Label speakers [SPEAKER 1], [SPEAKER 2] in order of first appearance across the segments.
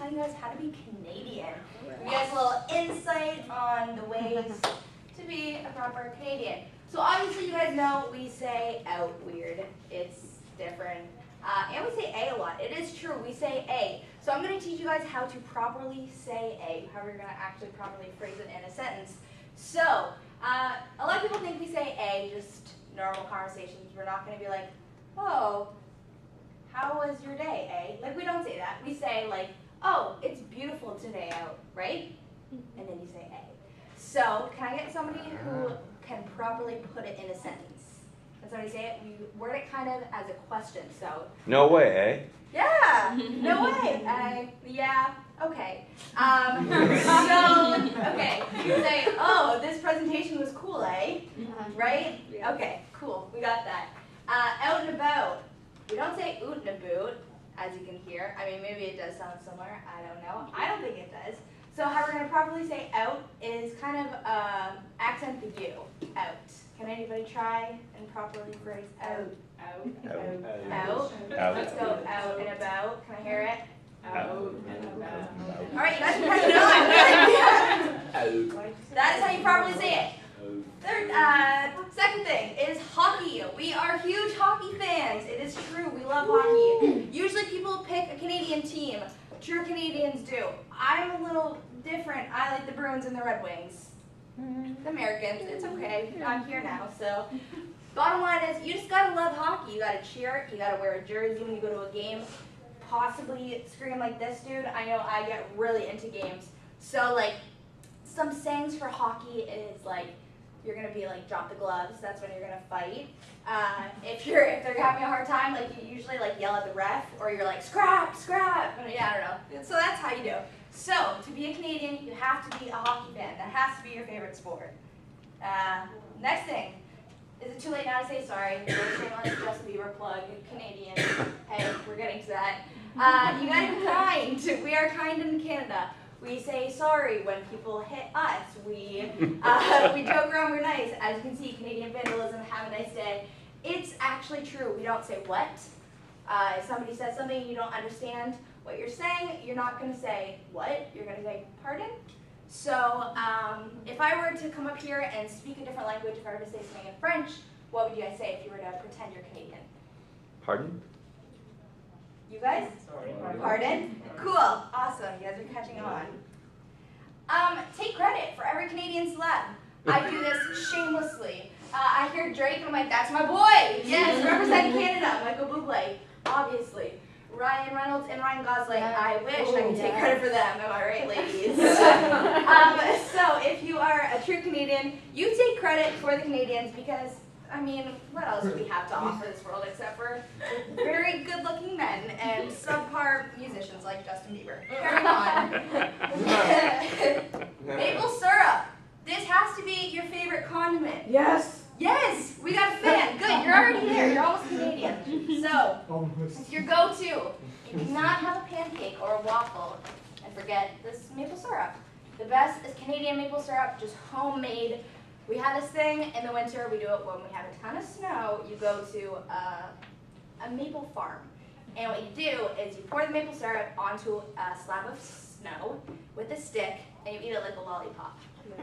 [SPEAKER 1] telling you guys how to be Canadian. Give you guys a little insight on the ways to be a proper Canadian. So obviously you guys know we say out weird. It's different. And we say A a lot. It is true, we say A. So I'm going to teach you guys how to properly say A, how we're going to actually properly phrase it in a sentence. So, a lot of people think we say A, just normal conversations. We're not going to be like, oh, how was your day, A? Like, we don't say that. We say, like, oh, it's beautiful today out, right? And then you say A. So, can I get somebody who can properly put it in a sentence? Can somebody say it? We word it kind of as a question, so.
[SPEAKER 2] No way, eh?
[SPEAKER 1] Yeah, no way. Yeah, okay. Okay, you say, oh, this presentation was cool, eh? Right? Okay, cool, we got that. Out and about. We don't say oot and about, as you can hear. I mean, maybe it does sound similar, I don't know. I don't think it does. So how we're going to properly say out is kind of accent the U, out. Can anybody try and properly phrase out? Out. Let's go out and about. Can I hear it? Out and about. All right, you guys can catch it on. That is how you properly say it. Second thing is hockey. We are huge hockey fans. It is true, we love hockey. Usually people pick a Canadian team. True Canadians do. I'm a little different. I like the Bruins and the Red Wings. The Americans, it's okay. I'm here now, so. Bottom line is, you just gotta love hockey. You gotta cheer, you gotta wear a jersey when you go to a game. Possibly scream like this dude. I know I get really into games. So like, some sayings for hockey is like, you're gonna be like, drop the gloves, that's when you're gonna fight. If they're having a hard time, like you usually like yell at the ref, or you're like, scrap, scrap. Yeah, I don't know. So that's how you do. So, to be a Canadian, you have to be a hockey fan. That has to be your favorite sport. Next thing. Is it too late now to say sorry? Shameless Justin Bieber plug, Canadian. Hey, we're getting to that. You gotta be kind. We are kind in Canada. We say sorry when people hit us. We joke around, we're nice. As you can see, Canadian vandalism, have a nice day. It's actually true. We don't say what. If somebody says something you don't understand what you're saying, you're not going to say what. You're going to say pardon. So if I were to come up here and speak a different language, if I were to say something in French, what would you guys say if you were to pretend you're Canadian?
[SPEAKER 2] Pardon?
[SPEAKER 1] You guys?
[SPEAKER 3] Sorry.
[SPEAKER 1] Pardon? Cool. Awesome. You guys are catching on. Take credit for every Canadian celeb. I do this shamelessly. I hear Drake and I'm like, that's my boy. Yes, represent Canada. Michael Bublé, obviously. Ryan Reynolds and Ryan Gosling. I wish I could take credit for them. Am I right, ladies? So if you are a true Canadian, you take credit for the Canadians because, I mean, what else do we have to offer this world except for very good-looking men and subpar musicians like Justin Bieber. Carry on. Maple syrup. This has to be your favorite condiment.
[SPEAKER 3] Yes.
[SPEAKER 1] Yes, we got a fan. Good, you're already there. You're almost Canadian. So, it's your go-to. You cannot have a pancake or a waffle and forget this maple syrup. The best is Canadian maple syrup, just homemade. We have this thing in the winter. We do it when we have a ton of snow. You go to a maple farm. And what you do is you pour the maple syrup onto a slab of snow with a stick, and you eat it like a lollipop.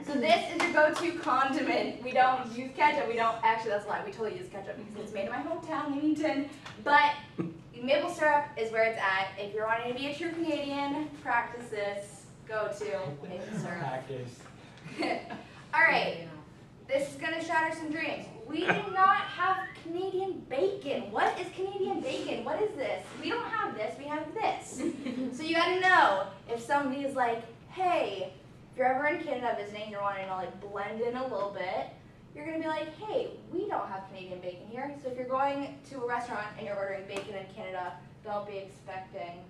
[SPEAKER 1] So this is your go-to condiment. We don't use ketchup. We don't, actually that's a lie. We totally use ketchup because it's made in my hometown, Leamington. But maple syrup is where it's at. If you're wanting to be a true Canadian, practice this. Go to maple syrup.
[SPEAKER 3] Practice.
[SPEAKER 1] All right. This is going to shatter some dreams. We do not have Canadian bacon. What is Canadian bacon? What is this? We don't have this. We have this. So you got to know if somebody is like, hey, if you're ever in Canada visiting, you're wanting to like blend in a little bit, you're going to be like, hey, we don't have Canadian bacon here. So if you're going to a restaurant and you're ordering bacon in Canada, don't be expecting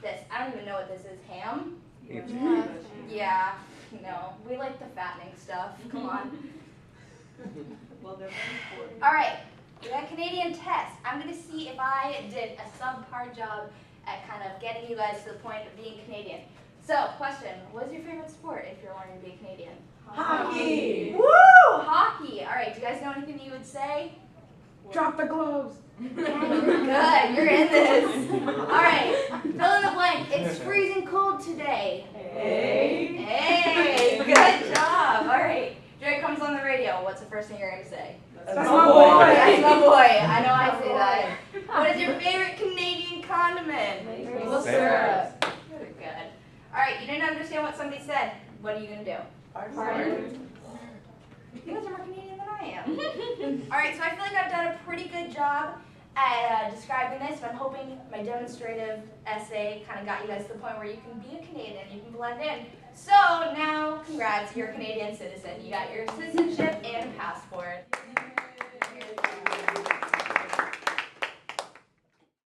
[SPEAKER 1] this. I don't even know what this is. Ham? Yeah. No. We like the fattening stuff. Come on. All right. We got a Canadian test. I'm going to see if I did a subpar job at kind of getting you guys to the point of being Canadian. So, question, what's your favorite sport if you're wanting to be a Canadian?
[SPEAKER 3] Hockey!
[SPEAKER 1] Woo! Hockey! Alright, do you guys know anything you would say?
[SPEAKER 3] Drop the gloves.
[SPEAKER 1] Good, you're in this. All right, fill in the blank. It's freezing cold today.
[SPEAKER 3] Hey.
[SPEAKER 1] Hey, good job. All right, Drake comes on the radio. What's the first thing you're going to say?
[SPEAKER 3] That's my boy.
[SPEAKER 1] That's my boy. I know I say that. What is your favorite Canadian condiment?
[SPEAKER 3] Maple syrup.
[SPEAKER 1] Good. All right, you didn't understand what somebody said. What are you going to do?
[SPEAKER 3] Pardon?
[SPEAKER 1] You guys are more Canadian than I am. All right, so I feel like I've done a pretty good job at describing this, and I'm hoping my demonstrative essay kind of got you guys to the point where you can be a Canadian, you can blend in. So now, congrats, you're a Canadian citizen. You got your citizenship and passport.